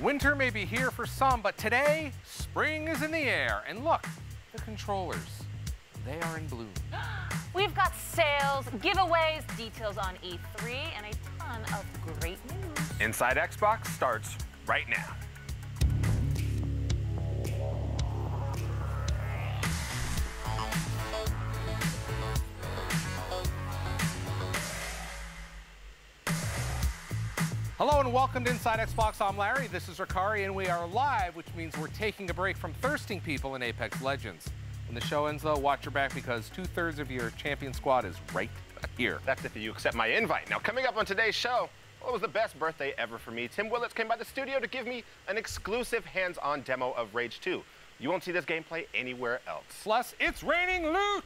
Winter may be here for some, but today, spring is in the air. And look, the controllers, they are in bloom. We've got sales, giveaways, details on E3, and a ton of great news. Inside Xbox starts right now. Hello and welcome to Inside Xbox. I'm Larry, this is Ricari, and we are live, which means we're taking a break from thirsting people in Apex Legends. When the show ends, though, watch your back because 2/3 of your champion squad is right here. That's if you accept my invite. Now, coming up on today's show, well, it was the best birthday ever for me. Tim Willits came by the studio to give me an exclusive hands-on demo of Rage 2. You won't see this gameplay anywhere else. Plus, it's raining loot!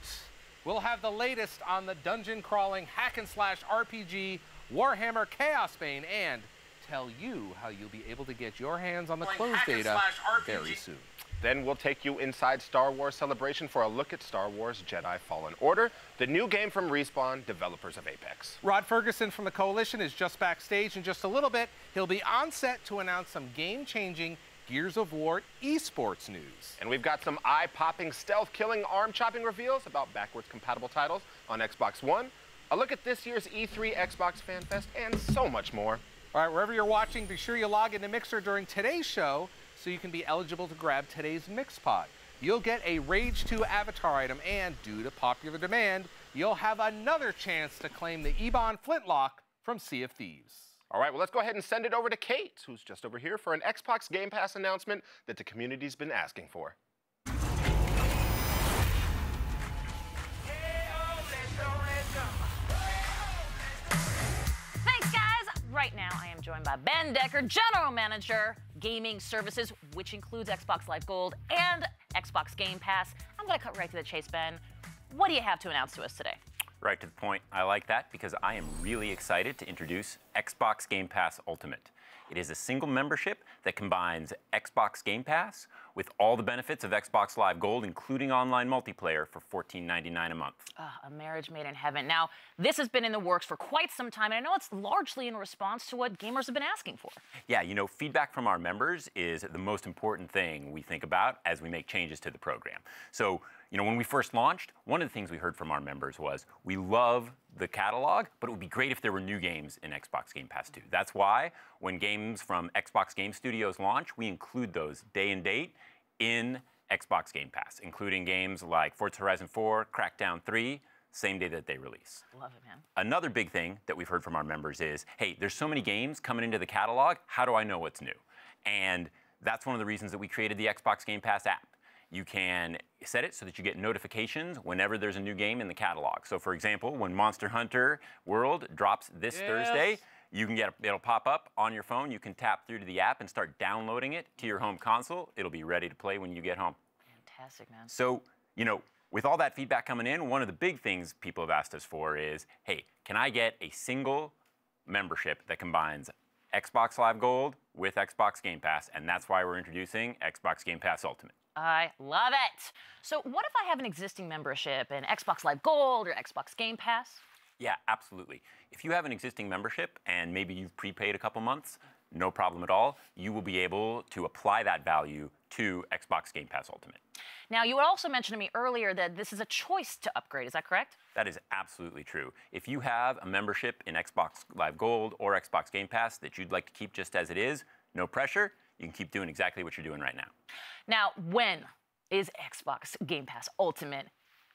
We'll have the latest on the dungeon-crawling hack-and-slash RPG Warhammer Chaos Bane and tell you how you'll be able to get your hands on the closed beta very soon. Then we'll take you inside Star Wars Celebration for a look at Star Wars Jedi Fallen Order, the new game from Respawn, developers of Apex. Rod Ferguson from the Coalition is just backstage in just a little bit. He'll be on set to announce some game-changing Gears of War esports news. And we've got some eye-popping, stealth-killing, arm-chopping reveals about backwards-compatible titles on Xbox One, a look at this year's E3 Xbox Fan Fest, and so much more. All right, wherever you're watching, be sure you log into Mixer during today's show so you can be eligible to grab today's Mix Pod. You'll get a Rage 2 avatar item, and due to popular demand, you'll have another chance to claim the Ebon Flintlock from Sea of Thieves. All right, well, let's go ahead and send it over to Kate, who's just over here for an Xbox Game Pass announcement that the community's been asking for. Right now, I am joined by Ben Decker, General Manager, Gaming Services, which includes Xbox Live Gold and Xbox Game Pass. I'm going to cut right to the chase, Ben. What do you have to announce to us today? Right to the point. I like that because I am really excited to introduce Xbox Game Pass Ultimate. It is a single membership that combines Xbox Game Pass with all the benefits of Xbox Live Gold, including online multiplayer for $14.99 a month. A marriage made in heaven. Now, this has been in the works for quite some time, and I know it's largely in response to what gamers have been asking for. Yeah, you know, feedback from our members is the most important thing we think about as we make changes to the program. So, you know, when we first launched, one of the things we heard from our members was, we love the catalog, but it would be great if there were new games in Xbox Game Pass too. That's why when games from Xbox Game Studios launch, we include those day and date in Xbox Game Pass, including games like Forza Horizon 4, Crackdown 3, same day that they release. Love it, man. Another big thing that we've heard from our members is, hey, there's so many games coming into the catalog, how do I know what's new? And that's one of the reasons that we created the Xbox Game Pass app. You can set it so that you get notifications whenever there's a new game in the catalog. So for example, when Monster Hunter World drops this Thursday, you can it'll pop up on your phone. You can tap through to the app and start downloading it to your home console. It'll be ready to play when you get home. Fantastic, man. So, you know, with all that feedback coming in, one of the big things people have asked us for is, hey, can I get a single membership that combines Xbox Live Gold with Xbox Game Pass? And that's why we're introducing Xbox Game Pass Ultimate. I love it. So what if I have an existing membership in Xbox Live Gold or Xbox Game Pass? Yeah, absolutely. If you have an existing membership and maybe you've prepaid a couple months, no problem at all. You will be able to apply that value to Xbox Game Pass Ultimate. Now, you also mentioned to me earlier that this is a choice to upgrade. Is that correct? That is absolutely true. If you have a membership in Xbox Live Gold or Xbox Game Pass that you'd like to keep just as it is, no pressure. You can keep doing exactly what you're doing right now. Now, when is Xbox Game Pass Ultimate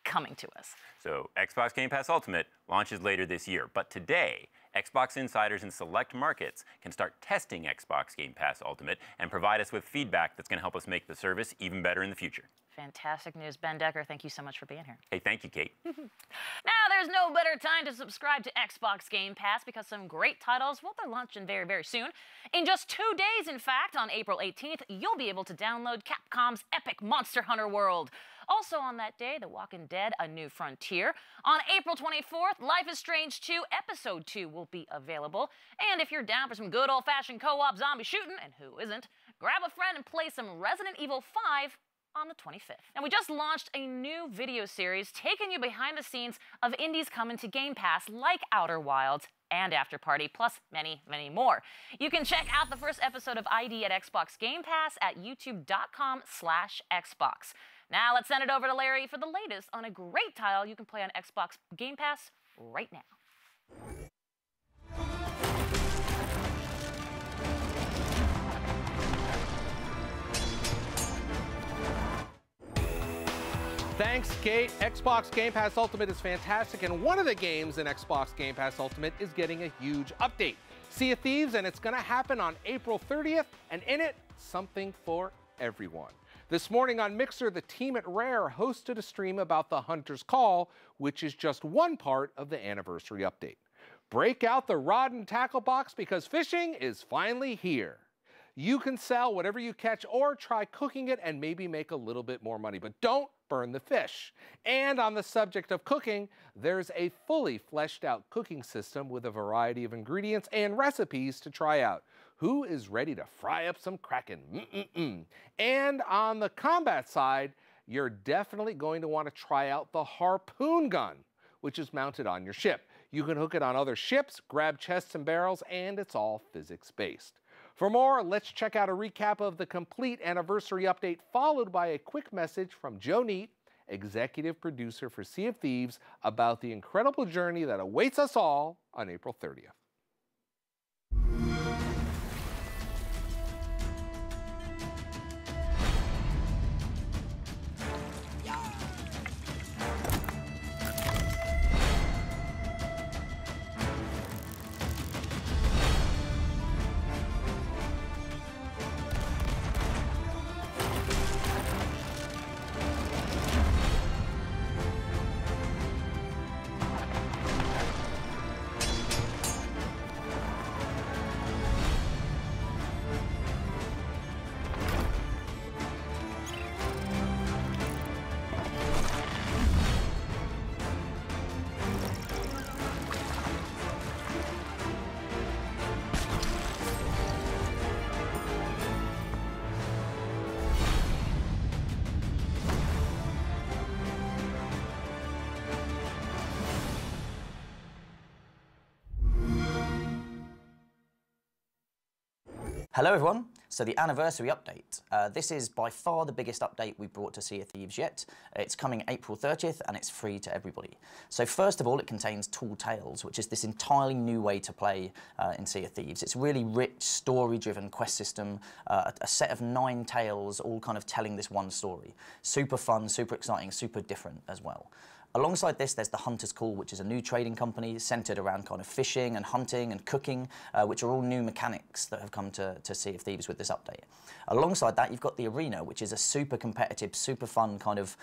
coming to us? So Xbox Game Pass Ultimate launches later this year, but today, Xbox insiders in select markets can start testing Xbox Game Pass Ultimate and provide us with feedback that's going to help us make the service even better in the future. Fantastic news. Ben Decker, thank you so much for being here. Hey, thank you, Kate. Now, there's no better time to subscribe to Xbox Game Pass because some great titles, well, they're launching very, very soon. In just 2 days, in fact, on April 18th, you'll be able to download Capcom's epic Monster Hunter World. Also on that day, The Walking Dead: A New Frontier. On April 24th, Life is Strange 2 Episode 2 will be available. And if you're down for some good old-fashioned co-op zombie shooting, and who isn't, grab a friend and play some Resident Evil 5 on the 25th. And we just launched a new video series taking you behind the scenes of indies coming to Game Pass like Outer Wilds and After Party, plus many, many more. You can check out the first episode of ID at Xbox Game Pass at youtube.com/Xbox. Now let's send it over to Larry for the latest on a great title you can play on Xbox Game Pass right now. Thanks, Kate. Xbox Game Pass Ultimate is fantastic, and one of the games in Xbox Game Pass Ultimate is getting a huge update. Sea of Thieves, and it's going to happen on April 30th, and in it, something for everyone. This morning on Mixer, the team at Rare hosted a stream about the Hunter's Call, which is just one part of the anniversary update. Break out the rod and tackle box because fishing is finally here. You can sell whatever you catch or try cooking it and maybe make a little bit more money, but don't burn the fish. And on the subject of cooking, there's a fully fleshed out cooking system with a variety of ingredients and recipes to try out. Who is ready to fry up some Kraken? And on the combat side, you're definitely going to want to try out the harpoon gun, which is mounted on your ship. You can hook it on other ships, grab chests and barrels, and it's all physics-based. For more, let's check out a recap of the complete anniversary update, followed by a quick message from Joe Neate, executive producer for Sea of Thieves, about the incredible journey that awaits us all on April 30th. Hello everyone, so the anniversary update. This is by far the biggest update we've brought to Sea of Thieves yet. It's coming April 30th and it's free to everybody. So first of all, it contains Tall Tales, which is this entirely new way to play in Sea of Thieves. It's a really rich, story-driven quest system, a set of 9 tales, all kind of telling this one story. Super fun, super exciting, super different as well. Alongside this, there's the Hunter's Call, which is a new trading company centered around kind of fishing and hunting and cooking, which are all new mechanics that have come to Sea of Thieves with this update. Alongside that, you've got the Arena, which is a super competitive, super fun kind of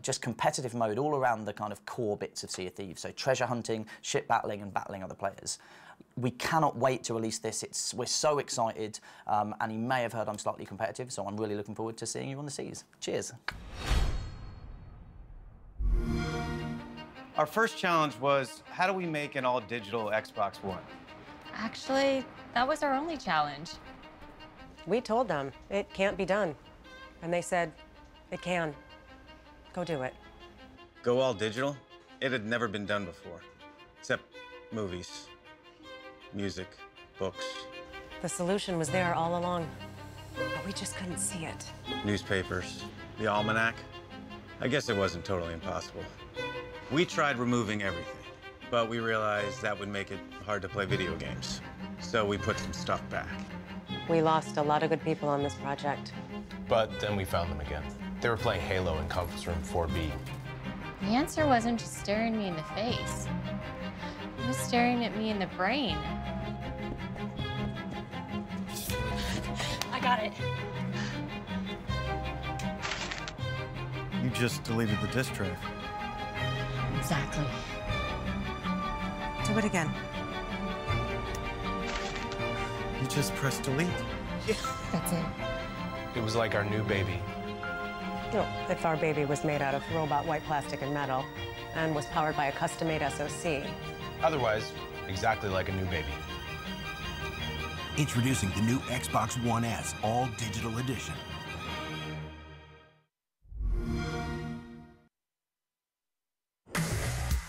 just competitive mode all around the kind of core bits of Sea of Thieves. So treasure hunting, ship battling, and battling other players. We cannot wait to release this. We're so excited, and you may have heard I'm slightly competitive, so I'm really looking forward to seeing you on the seas. Cheers. Our first challenge was, how do we make an all-digital Xbox One? Actually, that was our only challenge. We told them it can't be done. And they said, it can. Go do it. Go all digital? It had never been done before. Except movies, music, books. The solution was there all along, but we just couldn't see it. Newspapers, the almanac. I guess it wasn't totally impossible. We tried removing everything, but we realized that would make it hard to play video games. So we put some stuff back. We lost a lot of good people on this project. But then we found them again. They were playing Halo in conference room 4B. The answer wasn't just staring me in the face. It was staring at me in the brain. I got it. You just deleted the disk drive. Exactly. Do it again. You just pressed delete. That's it. It was like our new baby. No, if our baby was made out of robot white plastic and metal and was powered by a custom-made SoC. Otherwise, exactly like a new baby. Introducing the new Xbox One S All-Digital Edition.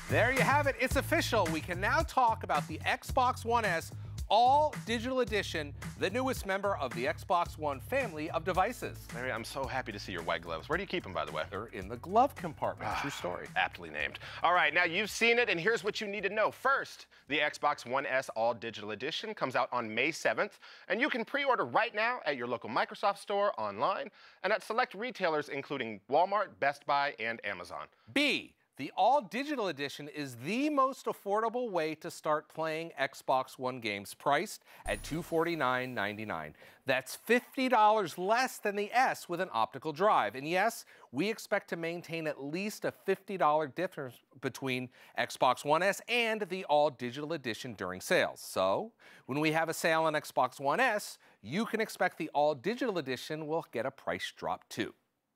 There you have it. It's official. We can now talk about the Xbox One S All Digital Edition, the newest member of the Xbox One family of devices. Mary, I'm so happy to see your white gloves. Where do you keep them, by the way? They're in the glove compartment. True story. Aptly named. All right, now you've seen it, and here's what you need to know. First, the Xbox One S All Digital Edition comes out on May 7th, and you can pre-order right now at your local Microsoft store, online, and at select retailers including Walmart, Best Buy, and Amazon. B, the All Digital Edition is the most affordable way to start playing Xbox One games, priced at $249.99. That's $50 less than the S with an optical drive. And yes, we expect to maintain at least a $50 difference between Xbox One S and the All Digital Edition during sales. So, when we have a sale on Xbox One S, you can expect the All Digital Edition will get a price drop too.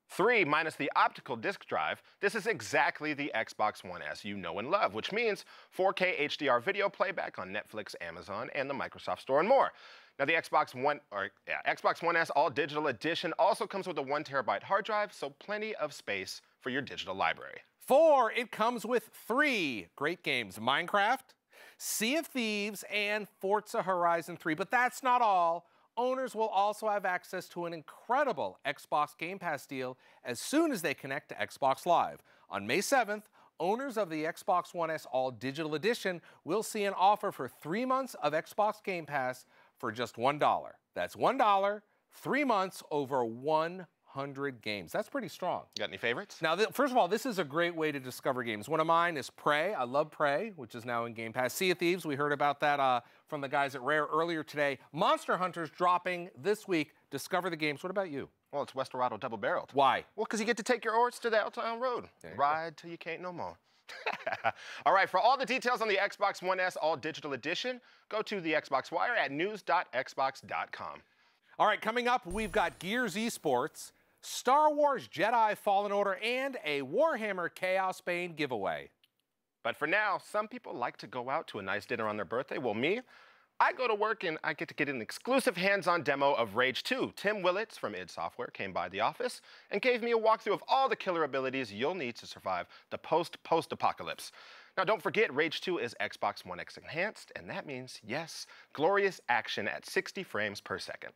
3 minus the optical disc drive, this is exactly the Xbox One S you know and love, which means 4K HDR video playback on Netflix, Amazon, and the Microsoft Store and more. Now the Xbox One S All Digital Edition also comes with a 1 terabyte hard drive, so plenty of space for your digital library. 4, it comes with 3 great games: Minecraft, Sea of Thieves, and Forza Horizon 3. But that's not all. Owners will also have access to an incredible Xbox Game Pass deal as soon as they connect to Xbox Live. On May 7th, owners of the Xbox One S All Digital Edition will see an offer for 3 months of Xbox Game Pass for just $1. That's $1, 3 months, over 100 games. That's pretty strong. Got any favorites? Now, first of all, this is a great way to discover games. One of mine is Prey. I love Prey, which is now in Game Pass. Sea of Thieves, we heard about that from the guys at Rare earlier today. Monster Hunter's dropping this week. Discover the games. What about you? Well, it's Westerato double-barreled. Why? Well, because you get to take your horse to the Outtown Road. Ride till you can't no more. All right, for all the details on the Xbox One S All Digital Edition, go to the Xbox Wire at news.xbox.com. All right, coming up, we've got Gears Esports, Star Wars Jedi Fallen Order, and a Warhammer Chaos Bane giveaway. But for now, some people like to go out to a nice dinner on their birthday. Well, me, I go to work and I get to get an exclusive hands-on demo of Rage 2. Tim Willits from id Software came by the office and gave me a walkthrough of all the killer abilities you'll need to survive the post-apocalypse. Now, don't forget, Rage 2 is Xbox One X enhanced, and that means, yes, glorious action at 60 frames per second.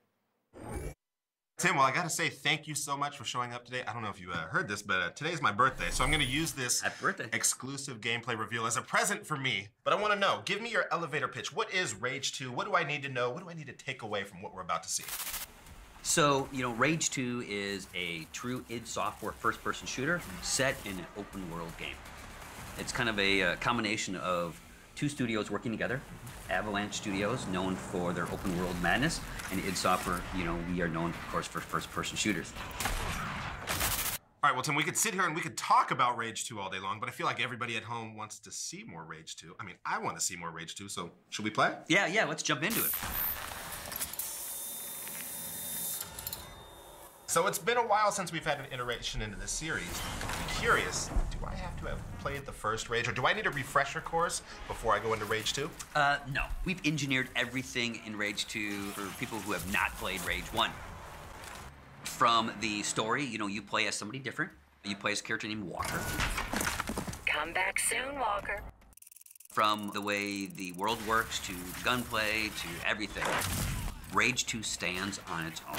Tim, well, I gotta say thank you so much for showing up today. I don't know if you heard this, but today's my birthday, so I'm gonna use this exclusive gameplay reveal as a present for me. But I wanna know, give me your elevator pitch. What is Rage 2? What do I need to know? What do I need to take away from what we're about to see? So, Rage 2 is a true id Software first-person shooter set in an open-world game. It's kind of a combination of 2 studios working together. Avalanche Studios, known for their open world madness, and id Software, we are known, of course, for first-person shooters. All right, well, Tim, we could sit here and we could talk about Rage 2 all day long, but I feel like everybody at home wants to see more Rage 2. I mean, I want to see more Rage 2, so should we play? Yeah, let's jump into it. So it's been a while since we've had an iteration into this series. I'm curious, do I have to have played the first Rage, or do I need a refresher course before I go into Rage 2? No. We've engineered everything in Rage 2 for people who have not played Rage 1. From the story, you play as somebody different. You play as a character named Walker. Come back soon, Walker. From the way the world works, to gunplay, to everything, Rage 2 stands on its own.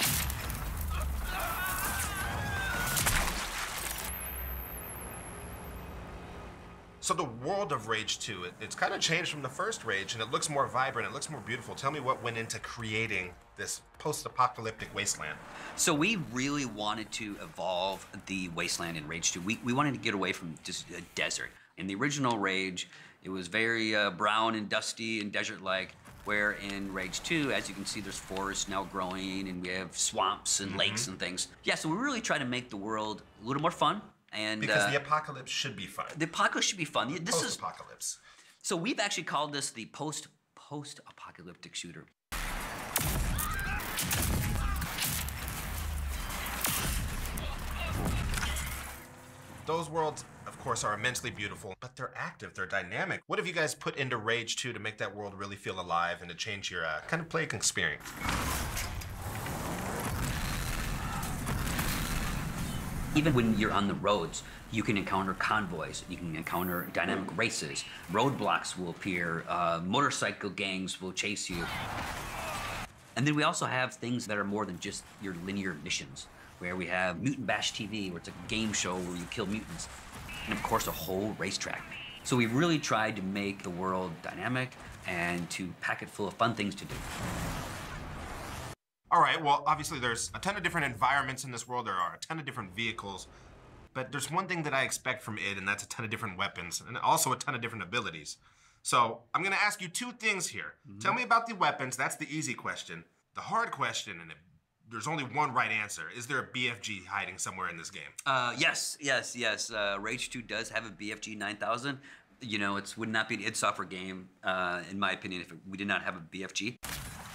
So the world of Rage 2, it's kind of changed from the first Rage, and it looks more vibrant, it looks more beautiful. Tell me what went into creating this post-apocalyptic wasteland. So we really wanted to evolve the wasteland in Rage 2. We wanted to get away from just a desert. In the original Rage, it was very brown and dusty and desert-like, where in Rage 2, as you can see, there's forests now growing, and we have swamps and lakes and things. Yeah, so we really try to make the world a little more fun. And because the apocalypse should be fun. The apocalypse should be fun. This is post-apocalypse. So we've actually called this the post-apocalyptic shooter. Those worlds, of course, are immensely beautiful, but they're active, they're dynamic. What have you guys put into Rage 2 to make that world really feel alive and to change your kind of play experience? Even when you're on the roads, you can encounter convoys, you can encounter dynamic races, roadblocks will appear, motorcycle gangs will chase you. And then we also have things that are more than just your linear missions, where we have Mutant Bash TV, where it's a game show where you kill mutants, and of course a whole racetrack. So we really tried to make the world dynamic and to pack it full of fun things to do. All right, well, obviously there's a ton of different environments in this world. There are a ton of different vehicles. But there's one thing that I expect from id, and that's a ton of different weapons, and also a ton of different abilities. So I'm gonna ask you two things here. Tell me about the weapons, that's the easy question. The hard question, and there's only one right answer, is there a BFG hiding somewhere in this game? Yes. Rage 2 does have a BFG 9000. You know, it would not be an id Software game, in my opinion, if we did not have a BFG.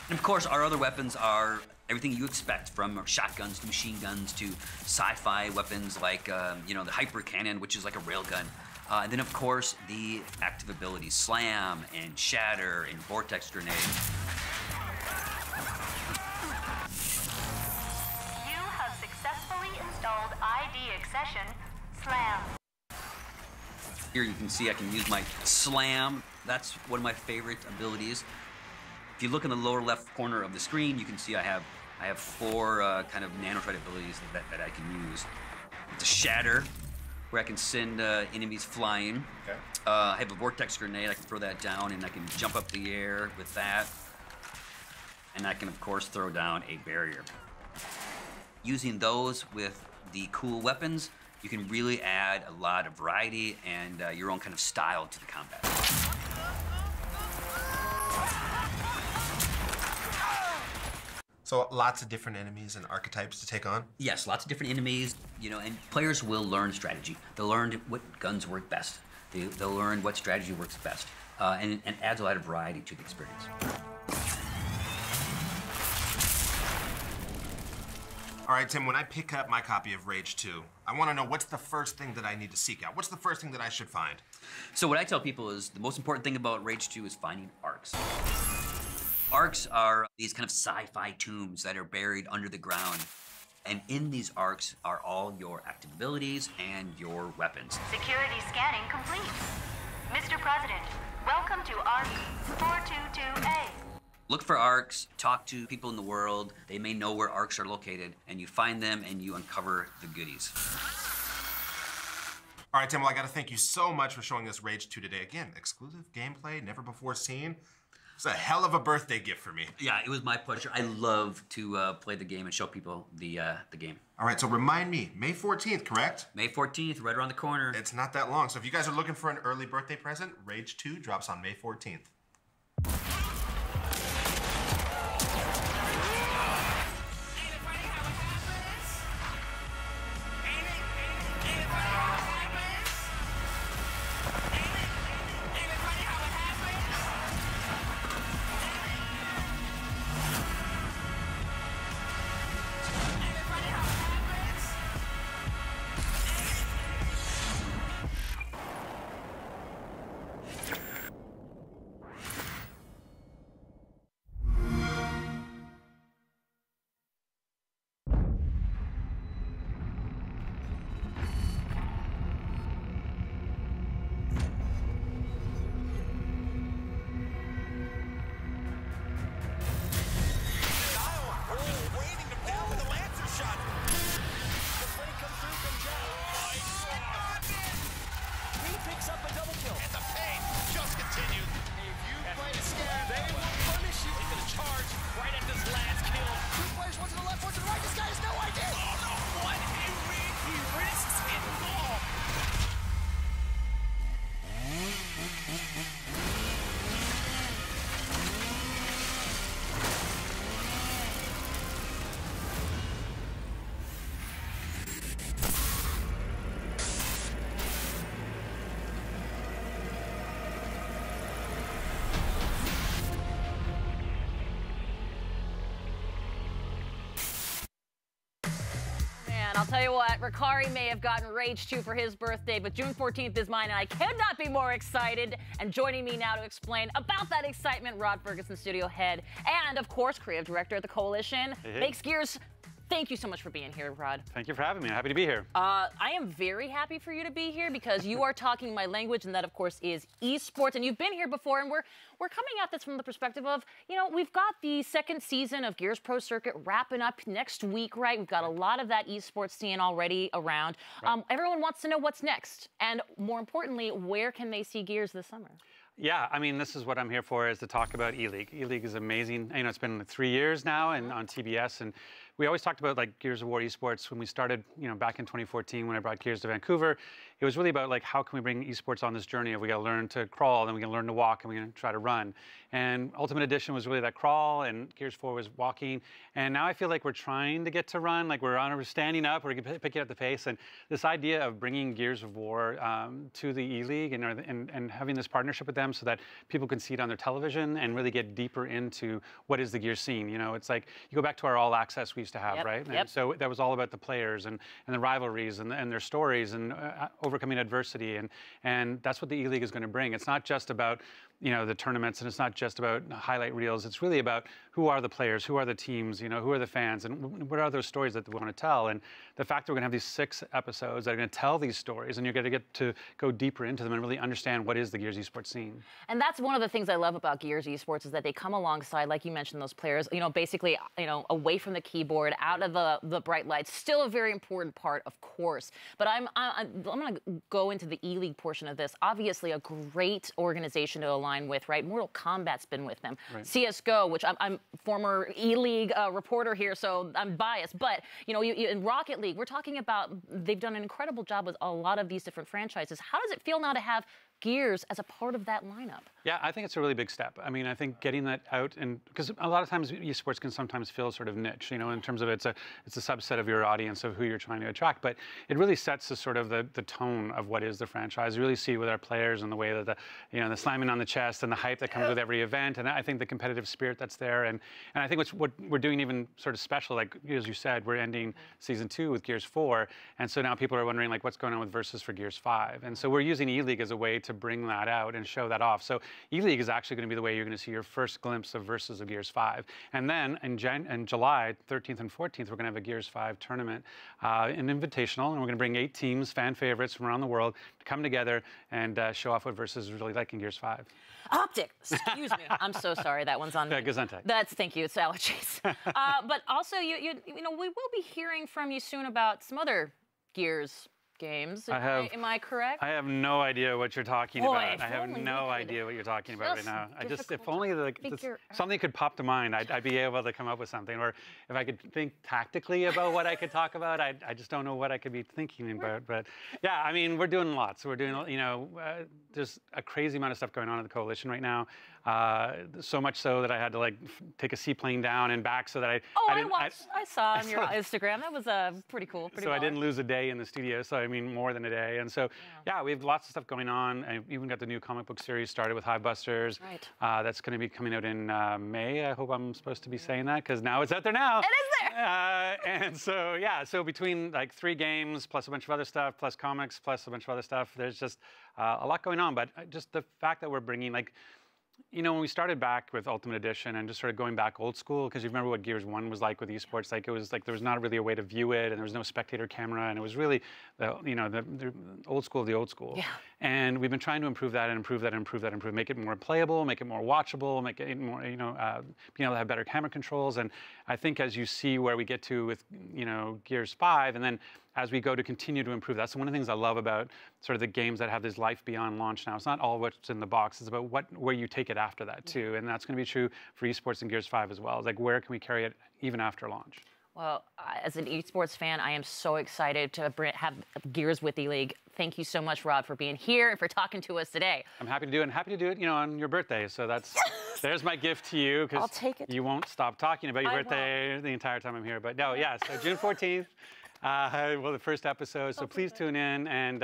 And of course, our other weapons are everything you expect, from shotguns to machine guns to sci-fi weapons like, you know, the hyper cannon, which is like a railgun. And then, of course, the active abilities, slam and shatter and vortex grenade. You have successfully installed ID accession, slam. Here you can see I can use my slam. That's one of my favorite abilities. If you look in the lower left corner of the screen, you can see I have 4 kind of nanotrite abilities that I can use. It's a shatter, where I can send enemies flying. Okay. I have a vortex grenade. I can throw that down, and I can jump up the air with that. And I can, of course, throw down a barrier. Using those with the cool weapons, you can really add a lot of variety and your own kind of style to the combat. So lots of different enemies and archetypes to take on? Yes, lots of different enemies, you know, and players will learn strategy. They'll learn what guns work best. They'll learn what strategy works best, and adds a lot of variety to the experience. All right, Tim, when I pick up my copy of Rage 2, I want to know what's the first thing that I need to seek out? What's the first thing that I should find? So what I tell people is the most important thing about Rage 2 is finding arcs. Arcs are these kind of sci-fi tombs that are buried under the ground. And in these arcs are all your active abilities and your weapons. Security scanning complete. Mr. President, welcome to ARC 422A. Look for arcs, talk to people in the world. They may know where arcs are located, and you find them and you uncover the goodies. All right, Tim, well, I got to thank you so much for showing us Rage 2 today. Again, exclusive gameplay, never before seen. It's a hell of a birthday gift for me. Yeah, it was my pleasure. I love to play the game and show people the game. All right, so remind me, May 14th, correct? May 14th, right around the corner. It's not that long. So if you guys are looking for an early birthday present, Rage 2 drops on May 14th. I'll tell you what, Ricari may have gotten Rage 2 for his birthday, but June 14th is mine, and I could not be more excited. And joining me now to explain about that excitement, Rod Ferguson, studio head, and of course, creative director at the Coalition, makes Gears Thank you so much for being here, Rod. Thank you for having me. I'm happy to be here. I am very happy for you to be here because you are talking my language, and that, of course, is esports. And you've been here before, and we're coming at this from the perspective of, you know, we've got the second season of Gears Pro Circuit wrapping up next week, right? We've got a lot of that esports scene already around. Right. Everyone wants to know what's next, and more importantly, where can they see Gears this summer? Yeah, I mean, this is what I'm here for, is to talk about E-League. E-League is amazing. You know, it's been 3 years now and on TBS, and we always talked about like Gears of War esports when we started, you know, back in 2014 when I brought Gears to Vancouver. It was really about like, how can we bring esports on this journey of we got to learn to crawl, then we got to learn to walk, and we're going to try to run. And Ultimate Edition was really that crawl, and Gears 4 was walking. And now I feel like we're trying to get to run, like we're standing up, we're picking up the pace. And this idea of bringing Gears of War to the E-League and having this partnership with them so that people can see it on their television and really get deeper into what is the Gears scene. You know, it's like you go back to our All Access we used to have, right? And so that was all about the players and the rivalries and their stories and overcoming adversity. And that's what the E-League is going to bring. It's not just about, you know, the tournaments, and it's not just about highlight reels. It's really about who are the players, who are the teams, you know, who are the fans, and what are those stories that we want to tell. And the fact that we're going to have these 6 episodes that are going to tell these stories, and you're going to get to go deeper into them and really understand what is the Gears esports scene. And that's one of the things I love about Gears esports is that they come alongside, like you mentioned, those players, you know, basically, you know, away from the keyboard, out of the bright lights. Still a very important part, of course. But I'm going to go into the E-League portion of this. Obviously, a great organization to align with, right? Mortal Kombat's been with them. Right. CSGO, which I'm former E-League reporter here, so I'm biased. But, you know, in Rocket League, we're talking about, they've done an incredible job with a lot of these different franchises. How does it feel now to have Gears as a part of that lineup? Yeah, I think it's a really big step. I mean, I think getting that out, and because a lot of times esports can sometimes feel sort of niche, you know, in terms of it's a subset of your audience of who you're trying to attract, but it really sets the sort of the tone of what is the franchise. You really see with our players and the way that the slamming on the chest and the hype that comes with every event, and I think the competitive spirit that's there, and I think what we're doing even sort of special, like as you said, we're ending season 2 with Gears 4, and so now people are wondering like what's going on with Versus for Gears 5, and so we're using E-League as a way to bring that out and show that off. So E-League is actually going to be the way you're going to see your first glimpse of Versus of Gears 5. And then in July 13th and 14th, we're going to have a Gears 5 tournament, an invitational, and we're going to bring 8 teams, fan favorites from around the world, to come together and show off what Versus is really like in Gears 5. Optic, excuse me. I'm so sorry, that one's on me. Gesundheit. Thank you, it's allergies. But also, you know, we will be hearing from you soon about some other Gears games. Am I correct? I have no idea what you're talking about. I have no idea what you're talking about right now. If only something could pop to mind, I'd be able to come up with something. Or if I could think tactically about what I could talk about, I just don't know what I could be thinking about. But yeah, I mean, we're doing lots. We're doing, you know, there's a crazy amount of stuff going on in the coalition right now. So much so that I had to like take a seaplane down and back so that I saw on your Instagram. That was pretty cool. I didn't lose a day in the studio. So I mean, more than a day. And so, yeah, we have lots of stuff going on. I even got the new comic book series started with Hivebusters. Right. That's going to be coming out in May. I hope I'm supposed to be saying that because now it's out there now. It is there. And so, yeah, so between like 3 games plus a bunch of other stuff, plus comics, plus a bunch of other stuff, there's just a lot going on. But just the fact that we're bringing like, you know, when we started back with Ultimate Edition and just sort of going back old school, because you remember what Gears 1 was like with esports, like it was like there was not really a way to view it, and there was no spectator camera, and it was really, the old school of the old school. Yeah. And we've been trying to improve that and improve that and improve that and improve, make it more playable, make it more watchable, make it more, you know, being able to have better camera controls. And I think as you see where we get to with, you know, Gears 5, and then as we go to continue to improve, that's one of the things I love about sort of the games that have this life beyond launch now. It's not all what's in the box, it's about where you take it after that too. And that's going to be true for esports and Gears 5 as well. It's like, where can we carry it even after launch? Well, as an esports fan, I am so excited to have Gears with E-League. Thank you so much, Rod, for being here and for talking to us today. I'm happy to do it, and happy to do it, you know, on your birthday. So that's there's my gift to you, because you won't stop talking about your birthday the entire time I'm here. But no, yeah, so June 14th, well, the first episode. So please tune in, and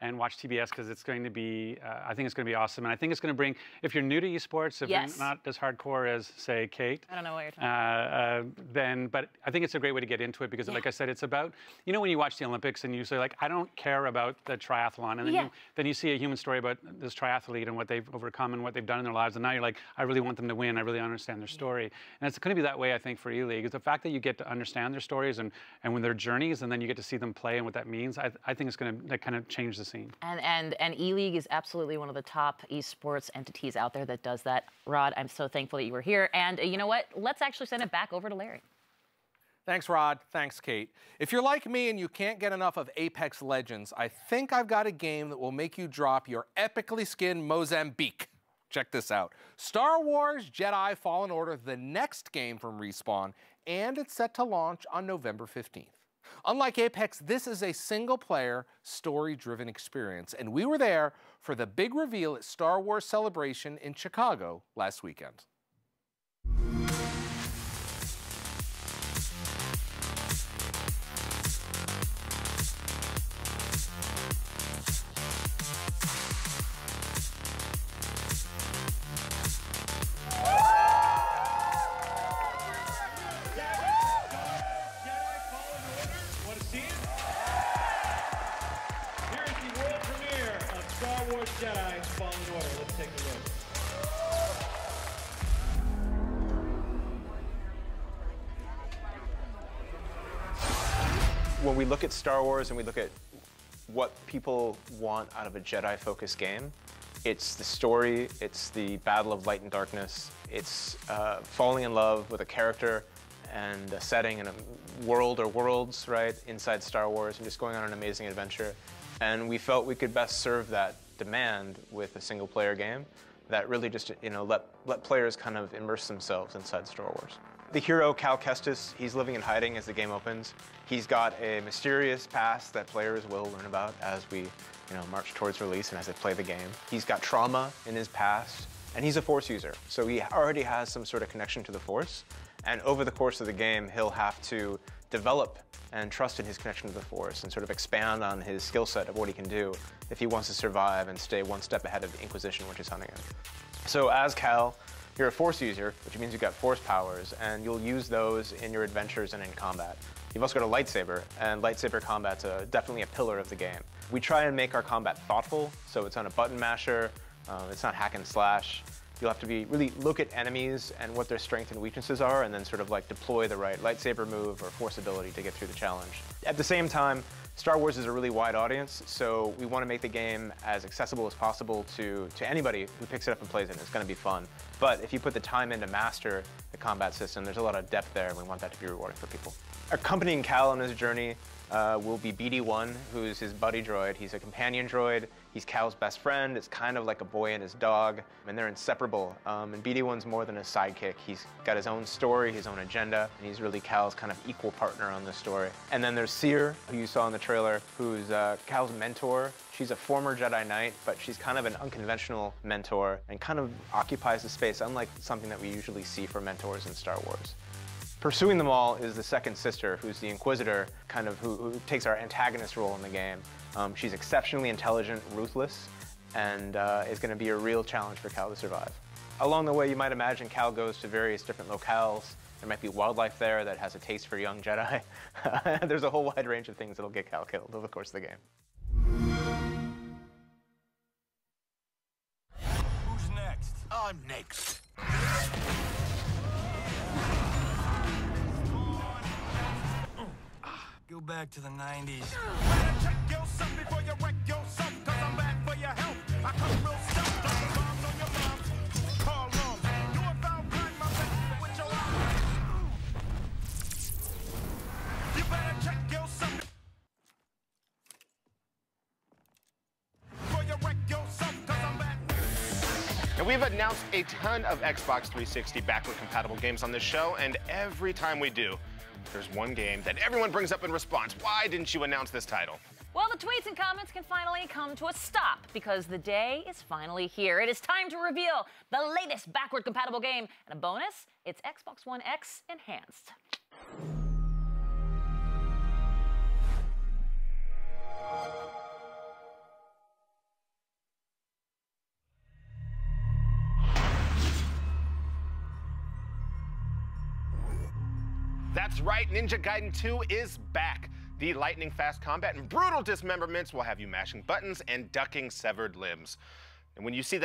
and watch TBS because it's going to be, I think it's going to be awesome. And I think it's going to bring, if you're new to esports, if you're not as hardcore as, say, Kate. I don't know what you're talking about. But I think it's a great way to get into it because, like I said, it's about, you know, when you watch the Olympics and you say, like, I don't care about the triathlon. And then you see a human story about this triathlete and what they've overcome and what they've done in their lives. And now you're like, I really want them to win. I really understand their story. And it's going to be that way, I think, for E-League. It's the fact that you get to understand their stories and when their journeys, and then you get to see them play and what that means. I think it's going to kind of change the scene. And E-League is absolutely one of the top esports entities out there that does that. Rod, I'm so thankful that you were here. And you know what? Let's actually send it back over to Larry. Thanks, Rod. Thanks, Kate. If you're like me and you can't get enough of Apex Legends, I think I've got a game that will make you drop your epically skinned Mozambique. Check this out. Star Wars Jedi Fallen Order, the next game from Respawn, and it's set to launch on November 15th. Unlike Apex, this is a single-player, story-driven experience, and we were there for the big reveal at Star Wars Celebration in Chicago last weekend. Jedi Fallen Order. Let's take a look. When we look at Star Wars and we look at what people want out of a Jedi-focused game, it's the story, it's the battle of light and darkness, it's falling in love with a character and a setting and a world or worlds, right, inside Star Wars, and just going on an amazing adventure. And we felt we could best serve that demand with a single-player game that really just, you know, let players kind of immerse themselves inside Star Wars. The hero, Cal Kestis, he's living in hiding as the game opens. He's got a mysterious past that players will learn about as we, you know, march towards release and as they play the game. He's got trauma in his past, and he's a Force user, so he already has some sort of connection to the Force. And over the course of the game, he'll have to develop and trust in his connection to the Force and sort of expand on his skill set of what he can do if he wants to survive and stay one step ahead of the Inquisition, which is hunting him. So as Cal, you're a Force user, which means you've got Force powers, and you'll use those in your adventures and in combat. You've also got a lightsaber, and lightsaber combat's definitely a pillar of the game. We try and make our combat thoughtful, so it's on a button masher, it's not hack and slash. You'll have to really look at enemies and what their strengths and weaknesses are, and then sort of like deploy the right lightsaber move or Force ability to get through the challenge. At the same time, Star Wars is a really wide audience, so we want to make the game as accessible as possible to anybody who picks it up and plays it. It's going to be fun. But if you put the time in to master the combat system, there's a lot of depth there, and we want that to be rewarding for people. Accompanying Cal on his journey will be BD-1, who's his buddy droid. He's a companion droid. He's Cal's best friend. It's kind of like a boy and his dog, and they're inseparable. And BD-1's more than a sidekick. He's got his own story, his own agenda, and he's really Cal's kind of equal partner on this story. And then there's Seer, who you saw in the trailer, who's Cal's mentor. She's a former Jedi Knight, but she's kind of an unconventional mentor and kind of occupies the space, unlike something that we usually see for mentors in Star Wars. Pursuing them all is the second sister, who's the Inquisitor, kind of who takes our antagonist role in the game. She's exceptionally intelligent, ruthless, and is going to be a real challenge for Cal to survive. Along the way, you might imagine Cal goes to various different locales. There might be wildlife there that has a taste for young Jedi. There's a whole wide range of things that'll get Cal killed over the course of the game. Who's next? I'm next. Go back to the 90s. Check yourself before you wreck yourself, 'cause I'm back for your help. I come real stuff, dropping bombs on your moms. Call on. Do a foul crime, my back with your eyes. You better check yourself before you wreck yourself, 'cause I'm back. Now, we've announced a ton of Xbox 360 backward-compatible games on this show, and every time we do, there's one game that everyone brings up in response. Why didn't you announce this title? Well, the tweets and comments can finally come to a stop because the day is finally here. It is time to reveal the latest backward-compatible game. And a bonus, it's Xbox One X Enhanced. That's right, Ninja Gaiden 2 is back. The lightning-fast combat and brutal dismemberments will have you mashing buttons and ducking severed limbs. And when you see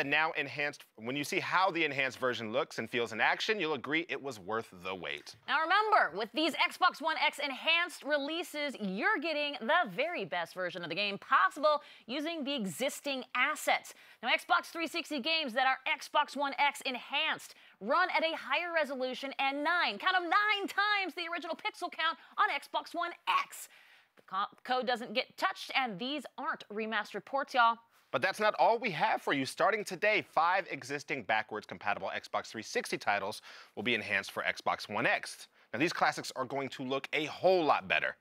how the enhanced version looks and feels in action, you'll agree it was worth the wait. Now remember, with these Xbox One X enhanced releases, you're getting the very best version of the game possible using the existing assets. Now Xbox 360 games that are Xbox One X enhanced run at a higher resolution and 9 times the original pixel count on Xbox One X. The code doesn't get touched, and these aren't remastered ports, y'all. But that's not all we have for you. Starting today, 5 existing backwards-compatible Xbox 360 titles will be enhanced for Xbox One X. Now, these classics are going to look a whole lot better.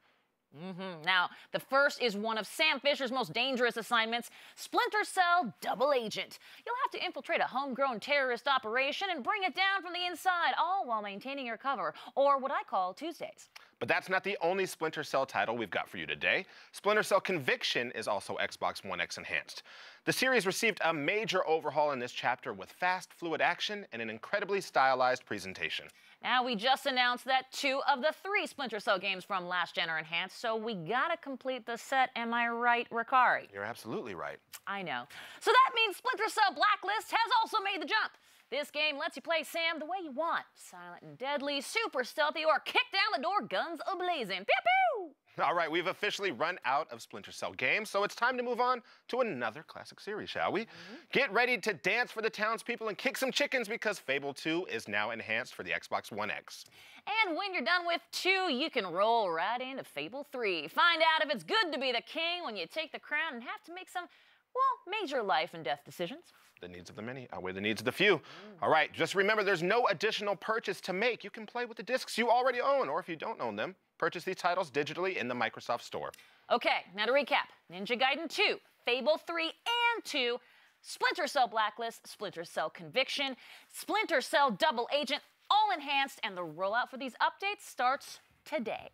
Now, the first is one of Sam Fisher's most dangerous assignments, Splinter Cell Double Agent. You'll have to infiltrate a homegrown terrorist operation and bring it down from the inside, all while maintaining your cover, or what I call Tuesdays. But that's not the only Splinter Cell title we've got for you today. Splinter Cell Conviction is also Xbox One X enhanced. The series received a major overhaul in this chapter with fast, fluid action and an incredibly stylized presentation. Now, we just announced that 2 of the 3 Splinter Cell games from last gen are enhanced, so we gotta complete the set. Am I right, Ricari? You're absolutely right. I know. So that means Splinter Cell Blacklist has also made the jump. This game lets you play Sam the way you want. Silent and deadly, super stealthy, or kick down the door, guns a-blazing. Pew-pew! All right, we've officially run out of Splinter Cell games, so it's time to move on to another classic series, shall we? Get ready to dance for the townspeople and kick some chickens because Fable 2 is now enhanced for the Xbox One X. And when you're done with 2, you can roll right into Fable 3. Find out if it's good to be the king when you take the crown and have to make some, well, major life and death decisions. The needs of the many outweigh the needs of the few. All right, just remember there's no additional purchase to make. You can play with the discs you already own, or if you don't own them, purchase these titles digitally in the Microsoft Store. Okay, now to recap. Ninja Gaiden 2, Fable 3 and 2, Splinter Cell Blacklist, Splinter Cell Conviction, Splinter Cell Double Agent, all enhanced, and the rollout for these updates starts today.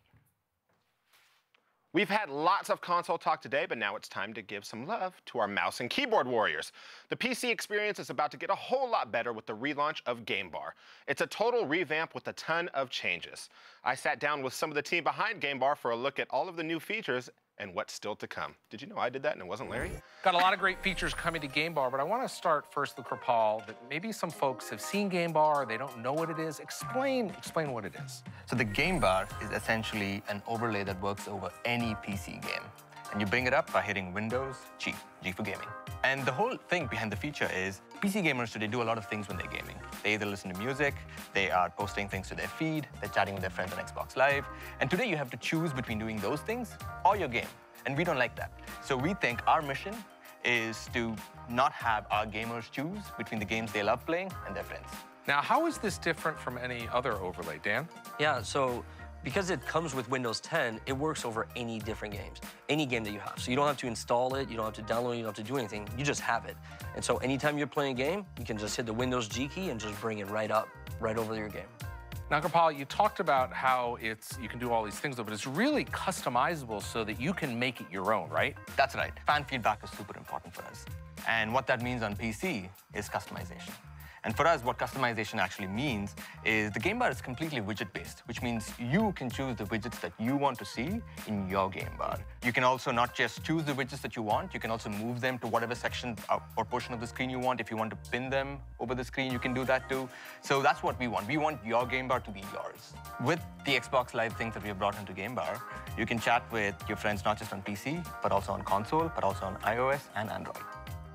We've had lots of console talk today, but now it's time to give some love to our mouse and keyboard warriors. The PC experience is about to get a whole lot better with the relaunch of Game Bar. It's a total revamp with a ton of changes. I sat down with some of the team behind Game Bar for a look at all of the new features and what's still to come. Did you know I did that and it wasn't Larry? Got a lot of great features coming to Game Bar, but I want to start first with Kripal, that maybe some folks have seen Game Bar, they don't know what it is. Explain what it is. So the Game Bar is essentially an overlay that works over any PC game. And you bring it up by hitting Windows, G for gaming. And the whole thing behind the feature is PC gamers today do a lot of things when they're gaming. They either listen to music, they are posting things to their feed, they're chatting with their friends on Xbox Live. And today you have to choose between doing those things or your game. And we don't like that. So we think our mission is to not have our gamers choose between the games they love playing and their friends. Now, how is this different from any other overlay, Dan? Yeah, so because it comes with Windows 10, it works over any different games, any game that you have. So you don't have to install it, you don't have to download it, you don't have to do anything, you just have it. And so anytime you're playing a game, you can just hit the Windows G key and just bring it right up, right over your game. Now, Kripal, you talked about how you can do all these things, though, but it's really customizable so that you can make it your own, right? That's right. Fan feedback is super important for us. And what that means on PC is customization. And for us, what customization actually means is the Game Bar is completely widget-based, which means you can choose the widgets that you want to see in your Game Bar. You can also not just choose the widgets that you want, you can also move them to whatever section or portion of the screen you want. If you want to pin them over the screen, you can do that too. So that's what we want. We want your Game Bar to be yours. With the Xbox Live things that we have brought into Game Bar, you can chat with your friends not just on PC, but also on console, but also on iOS and Android.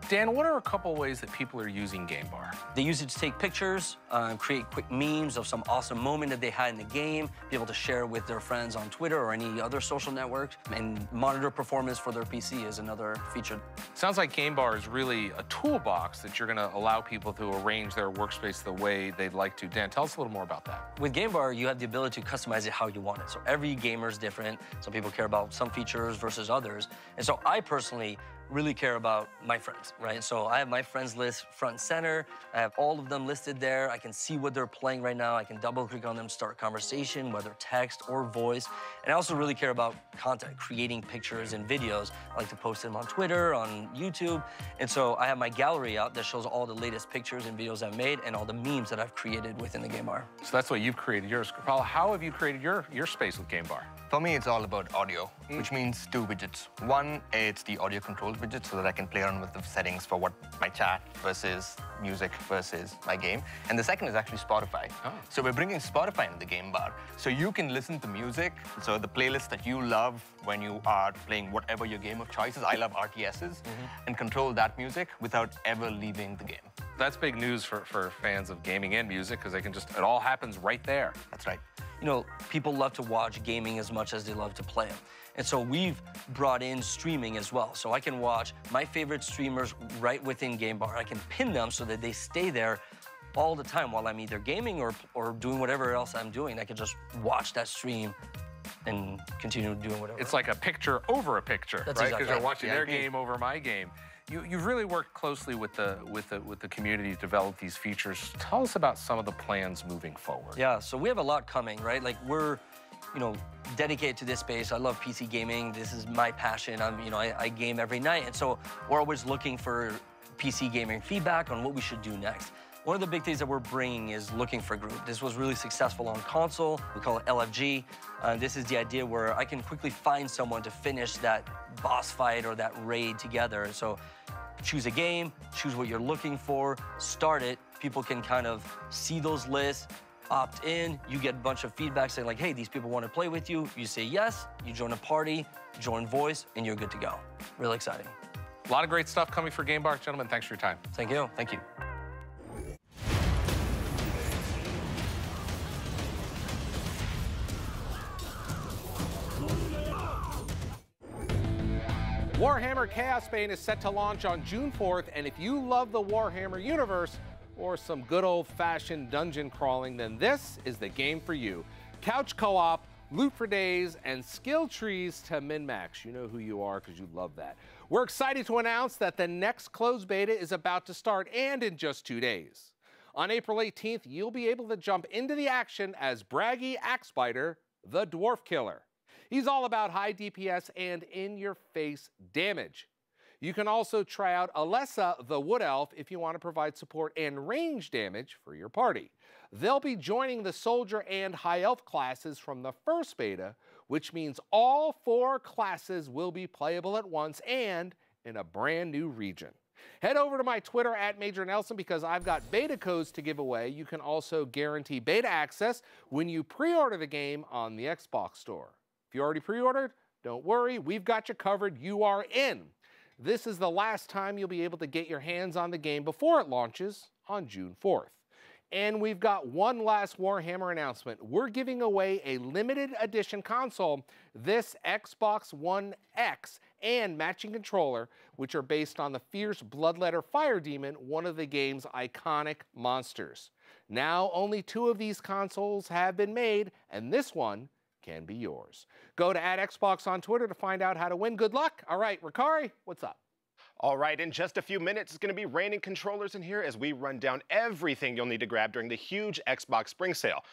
Dan, what are a couple ways that people are using Game Bar? They use it to take pictures, create quick memes of some awesome moment that they had in the game, be able to share with their friends on Twitter or any other social network, and monitor performance for their PC is another feature. Sounds like Game Bar is really a toolbox that you're going to allow people to arrange their workspace the way they'd like to. Dan, tell us a little more about that. With Game Bar, you have the ability to customize it how you want it. So every gamer is different. Some people care about some features versus others. And so I personally really care about my friends, right? So I have my friends list front and center. I have all of them listed there. I can see what they're playing right now. I can double click on them, start conversation, whether text or voice. And I also really care about content, creating pictures and videos. I like to post them on Twitter, on YouTube. And so I have my gallery out that shows all the latest pictures and videos I've made and all the memes that I've created within the game bar. So that's what you've created yours. Paul, how have you created your space with Game Bar? For me, it's all about audio, which means two widgets. One, it's the audio controls widget so that I can play around with the settings for what my chat versus music versus my game. And the second is actually Spotify. So we're bringing Spotify into the game bar. So you can listen to music, so the playlist that you love when you are playing whatever your game of choice is. I love RTSs, and control that music without ever leaving the game. That's big news for fans of gaming and music, because they can just, it all happens right there. That's right. You know, people love to watch gaming as much as they love to play it. And so we've brought in streaming as well. So I can watch my favorite streamers right within Game Bar. I can pin them so that they stay there all the time while I'm either gaming or doing whatever else I'm doing. I can just watch that stream and continue doing whatever. It's like a picture over a picture, That's right? exactly Because you're right. watching their game over my game. You've really worked closely with the community to develop these features. Tell us about some of the plans moving forward. Yeah, so we have a lot coming, right? Like we're, you know, dedicated to this space. I love PC gaming. This is my passion. I game every night, and so we're always looking for PC gaming feedback on what we should do next. One of the big things that we're bringing is looking for group. This was really successful on console. We call it LFG. This is the idea where I can quickly find someone to finish that boss fight or that raid together. And so choose a game, choose what you're looking for, start it. People can kind of see those lists, opt in. You get a bunch of feedback saying like, hey, these people want to play with you. You say yes, you join a party, join voice, and you're good to go. Really exciting. A lot of great stuff coming for Game Bar. Gentlemen, thanks for your time. Thank you. Thank you. Warhammer Chaos Bane is set to launch on June 4th, and if you love the Warhammer universe or some good old-fashioned dungeon crawling, then this is the game for you. Couch co-op, loot for days, and skill trees to min-max. You know who you are because you love that. We're excited to announce that the next closed beta is about to start, and in just 2 days. On April 18th, you'll be able to jump into the action as Braggy Axebiter, the Dwarf Killer. He's all about high DPS and in-your-face damage. You can also try out Alessa, the Wood Elf, if you want to provide support and range damage for your party. They'll be joining the Soldier and High Elf classes from the first beta, which means all 4 classes will be playable at once and in a brand new region. Head over to my Twitter at Major Nelson because I've got beta codes to give away. You can also guarantee beta access when you pre-order the game on the Xbox Store. If you already pre-ordered, don't worry, we've got you covered. You are in. This is the last time you'll be able to get your hands on the game before it launches on June 4th. And we've got one last Warhammer announcement. We're giving away a limited edition console, this Xbox One X, and matching controller, which are based on the fierce Bloodletter Fire Demon, one of the game's iconic monsters. Now, only 2 of these consoles have been made, and this one can be yours. Go to @Xbox on Twitter to find out how to win. Good luck. All right, Ricari, what's up? All right, in just a few minutes, it's going to be raining controllers in here as we run down everything you'll need to grab during the huge Xbox Spring Sale.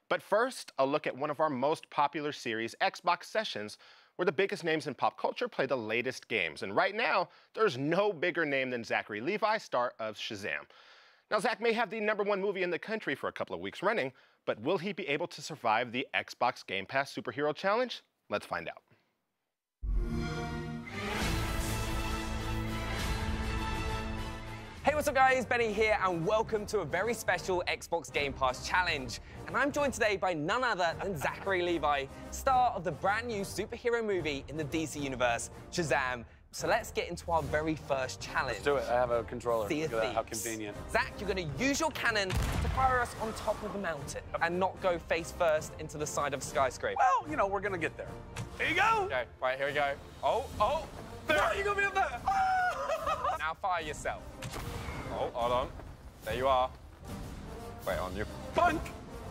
But first, a look at one of our most popular series, Xbox Sessions, where the biggest names in pop culture play the latest games. And right now, there's no bigger name than Zachary Levi, star of Shazam. Now, Zach may have the #1 movie in the country for a couple of weeks running, but will he be able to survive the Xbox Game Pass Superhero Challenge? Let's find out. Hey, what's up guys? Benny here, and welcome to a very special Xbox Game Pass Challenge. And I'm joined today by none other than Zachary Levi, star of the brand new superhero movie in the DC universe, Shazam. So let's get into our very first challenge. Let's do it. I have a controller. Sea of Look at that, how Thieves. convenient. Zach, you're going to use your cannon to fire us on top of the mountain and not go face first into the side of a skyscraper. Well, you know, we're going to get there. Here you go. Okay, right, here we go. Oh, there. No, you're going to be up there. Now fire yourself. Oh, hold on. There you are. Wait on you. Bunk!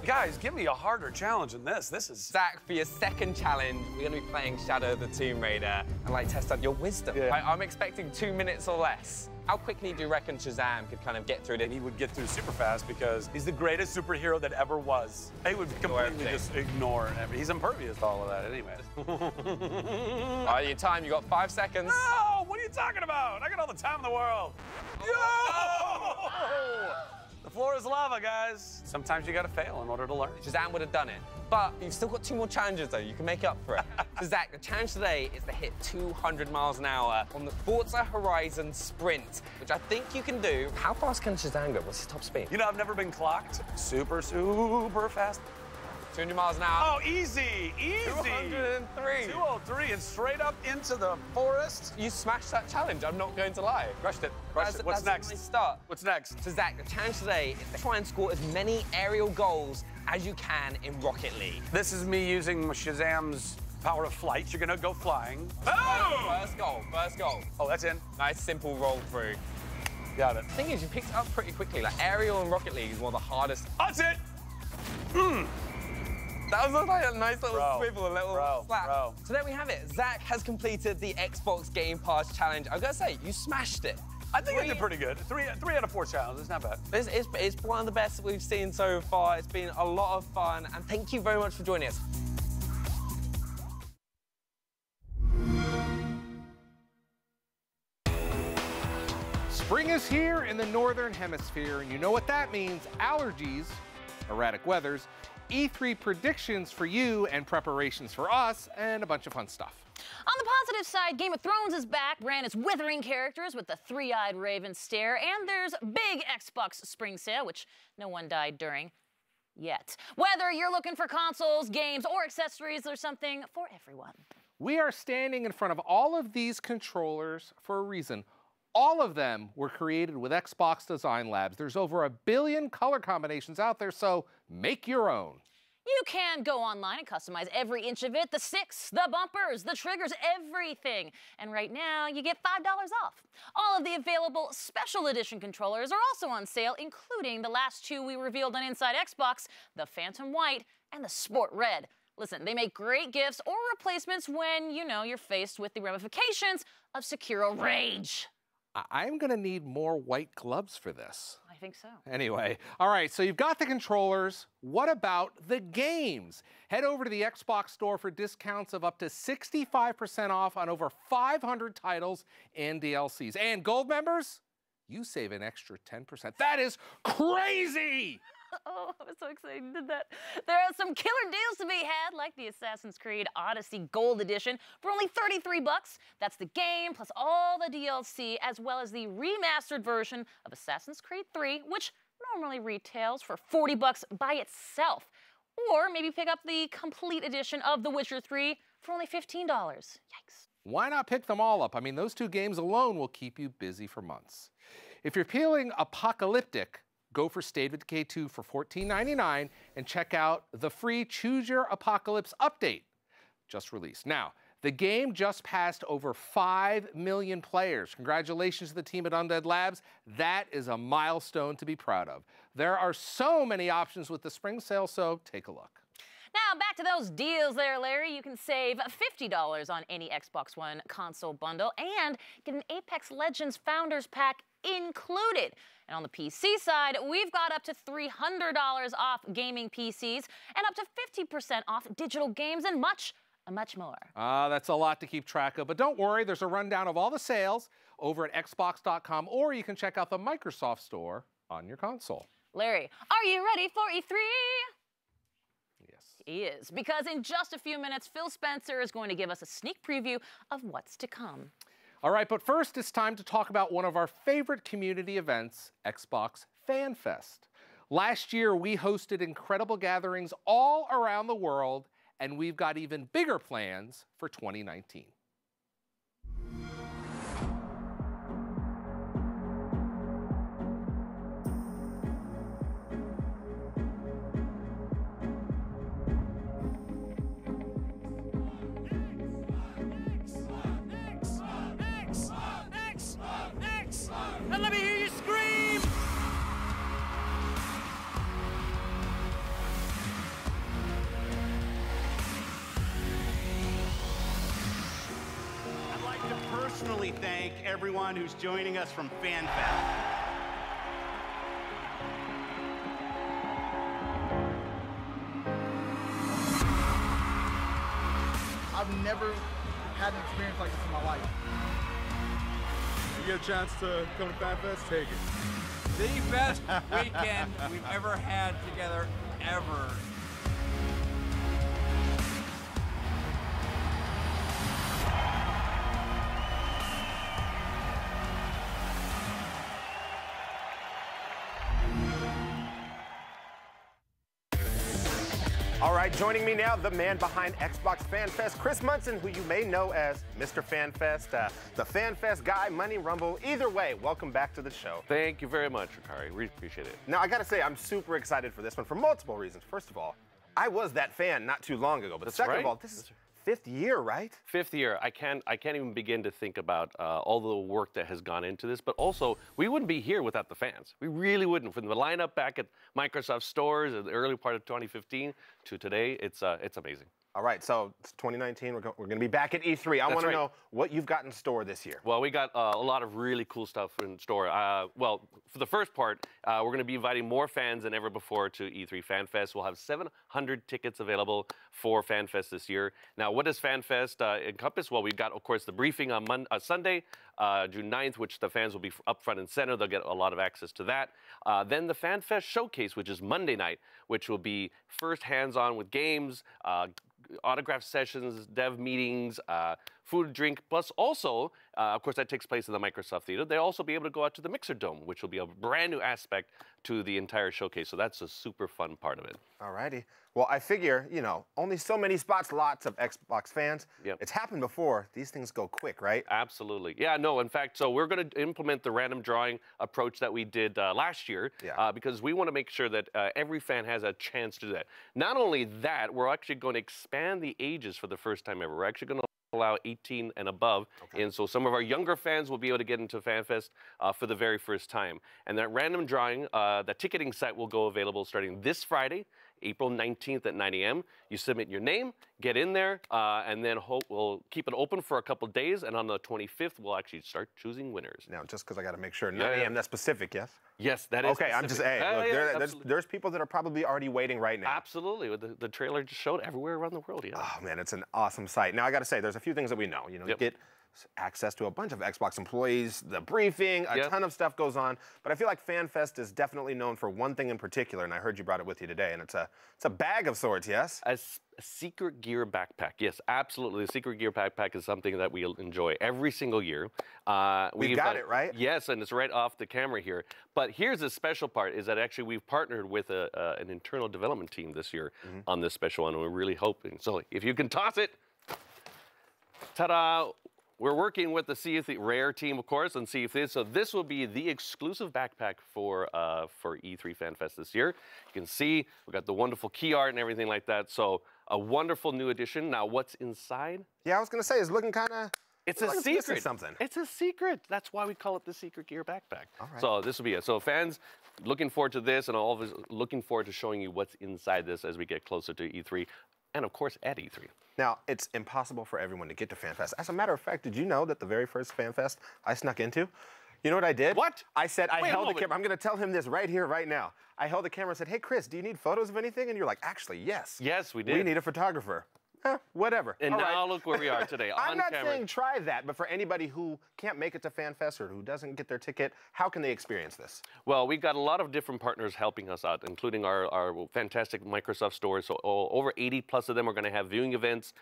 Guys, give me a harder challenge than this. This is... Zach, for your second challenge, we're going to be playing Shadow of the Tomb Raider and, like, test out your wisdom. Yeah. I'm expecting 2 minutes or less. How quickly do you reckon Shazam could kind of get through this? And he would get through super fast because he's the greatest superhero that ever was. He would completely just ignore everything. He's impervious to all of that anyway. All right, your time, you got 5 seconds. No! What are you talking about? I got all the time in the world. Oh! The floor is lava, guys. Sometimes you gotta fail in order to learn. Shazam would have done it. But you've still got 2 more challenges, though. You can make up for it. So, Zach, the challenge today is to hit 200 miles an hour on the Forza Horizon Sprint, which I think you can do. How fast can Shazam go? What's his top speed? You know, I've never been clocked. Super, super fast. 200 miles an hour. Oh, easy, easy. 203. 203 and straight up into the forest. You smashed that challenge, I'm not going to lie. Crushed it, crushed it. What's next? That's a nice start. What's next? So, Zach, the challenge today is to try and score as many aerial goals as you can in Rocket League. This is me using Shazam's power of flight. You're gonna go flying. Oh! First goal, first goal. Oh, that's in. Nice, simple roll through. Got it. The thing is, you picked it up pretty quickly. Like, aerial and Rocket League is one of the hardest. That's it! That was like a nice little swivel, a little slap. Bro. So there we have it. Zach has completed the Xbox Game Pass challenge. I gotta say, you smashed it. I think I did pretty good. Three out of 4 challenges, not bad. It's one of the best that we've seen so far. It's been a lot of fun, and thank you very much for joining us. Spring is here in the Northern Hemisphere, and you know what that means. Allergies, erratic weathers, E3 predictions for you and preparations for us, and a bunch of fun stuff. On the positive side, Game of Thrones is back, ran its withering characters with the three-eyed raven stare, and there's big Xbox spring sale, which no one died during yet. Whether you're looking for consoles, games, or accessories, there's something for everyone. We are standing in front of all of these controllers for a reason. All of them were created with Xbox Design Labs. There's over 1 billion color combinations out there, so make your own. You can go online and customize every inch of it, the sticks, the bumpers, the triggers, everything. And right now, you get $5 off. All of the available special edition controllers are also on sale, including the last 2 we revealed on Inside Xbox, the Phantom White and the Sport Red. Listen, they make great gifts or replacements when, you know, you're faced with the ramifications of Sekiro Rage. I'm gonna need more white gloves for this. I think so. Anyway, all right, so you've got the controllers. What about the games? Head over to the Xbox store for discounts of up to 65% off on over 500 titles and DLCs. And Gold members, you save an extra 10%. That is crazy! Oh, I was so excited you did that. There are some killer deals to be had, like the Assassin's Creed Odyssey Gold Edition for only $33. That's the game plus all the DLC, as well as the remastered version of Assassin's Creed 3, which normally retails for $40 by itself. Or maybe pick up the complete edition of The Witcher 3 for only $15. Yikes. Why not pick them all up? I mean, those 2 games alone will keep you busy for months. If you're feeling apocalyptic, go for State of Decay 2 for $14.99 and check out the free Choose Your Apocalypse update just released. Now, the game just passed over 5 million players. Congratulations to the team at Undead Labs. That is a milestone to be proud of. There are so many options with the spring sale, so take a look. Now, back to those deals there, Larry. You can save $50 on any Xbox One console bundle and get an Apex Legends Founders Pack included. And on the PC side, we've got up to $300 off gaming PCs and up to 50% off digital games and much more. That's a lot to keep track of, but don't worry, there's a rundown of all the sales over at Xbox.com, or you can check out the Microsoft Store on your console. Larry, are you ready for E3? He is, because in just a few minutes, Phil Spencer is going to give us a sneak preview of what's to come. All right, but first it's time to talk about one of our favorite community events, Xbox Fan Fest. Last year, we hosted incredible gatherings all around the world, and we've got even bigger plans for 2019. And let me hear you scream! personally thank everyone who's joining us from FanFest. I've never had an experience like this in my life. You get a chance to come to FanFest, take it. The best weekend we've ever had together, ever. All right, joining me now, the man behind Xbox FanFest, Chris Munson, who you may know as Mr. FanFest, the FanFest guy, Money Rumble. Either way, welcome back to the show. Thank you very much, Ricari. We appreciate it. Now, I gotta say, I'm super excited for this one for multiple reasons. First of all, I was that fan not too long ago, but That's second right. of all, this is fifth year, right? Fifth year. I can't even begin to think about all the work that has gone into this, but also, we wouldn't be here without the fans. We really wouldn't. From the lineup back at Microsoft stores in the early part of 2015 to today, it's amazing. All right, so it's 2019. We're going to be back at E3. I want to know what you've got in store this year. Well, we got a lot of really cool stuff in store. Well, for the first part, we're going to be inviting more fans than ever before to E3 FanFest. We'll have 700 tickets available for FanFest this year. Now, what does FanFest encompass? Well, we've got, of course, the briefing on Sunday, June 9th, which the fans will be up front and center. They'll get a lot of access to that. Then the FanFest Showcase, which is Monday night, which will be first hands-on with games, autograph sessions, dev meetings, food, drink, plus also, of course, that takes place in the Microsoft Theater. They'll also be able to go out to the Mixer Dome, which will be a brand new aspect to the entire showcase. So that's a super fun part of it. All righty. Well, I figure, you know, only so many spots, lots of Xbox fans. Yep. It's happened before. These things go quick, right? Absolutely. Yeah, no, in fact, so we're going to implement the random drawing approach that we did last year because we want to make sure that every fan has a chance to do that. Not only that, we're actually going to expand the ages for the first time ever. We're actually going to allow 18 and above. Okay. And so some of our younger fans will be able to get into FanFest for the very first time. And that random drawing, the ticketing site will go available starting this Friday, April 19th at 9 a.m. You submit your name, get in there, and then we'll keep it open for a couple days. And on the 25th, we'll actually start choosing winners. Now, just because I got to make sure, 9 a.m., that's specific, yes? Yes, that is okay, specific. I'm just, look, there's people that are probably already waiting right now. Absolutely. The trailer just showed everywhere around the world, yeah. Oh, man, it's an awesome site. Now, I got to say, there's a few things that we know. You know, you get access to a bunch of Xbox employees, the briefing, a ton of stuff goes on. But I feel like FanFest is definitely known for one thing in particular, and I heard you brought it with you today, and it's a bag of sorts, yes? A secret gear backpack. Yes, absolutely. The secret gear backpack is something that we enjoy every single year. We've got it, right? Yes, and it's right off the camera here. But here's the special part is that actually we've partnered with an internal development team this year on this special one, and we're really hoping. So if you can toss it, ta-da! We're working with the Sea of Thieves Rare team, of course, on Sea of Thieves. So this will be the exclusive backpack for E3 FanFest this year. You can see we've got the wonderful key art and everything like that. So a wonderful new addition. Now, what's inside? Yeah, I was going to say, it's looking kind of... It's a secret. Something. It's a secret. That's why we call it the secret gear backpack. All right. So this will be it. So fans, looking forward to this, and all of us looking forward to showing you what's inside this as we get closer to E3, and of course at E3. Now, it's impossible for everyone to get to FanFest. As a matter of fact, did you know that the very first FanFest I snuck into, you know what I did? What? I said, I held the camera. I'm going to tell him this right here, right now. I held the camera and said, hey, Chris, do you need photos of anything? And you're like, actually, yes. Yes, we did. We need a photographer. Whatever. And now look where we are today, I'm on not camera. saying try that, but for anybody who can't make it to FanFest or who doesn't get their ticket, how can they experience this? Well, we've got a lot of different partners helping us out, including our fantastic Microsoft stores. So over 80 plus of them are going to have viewing events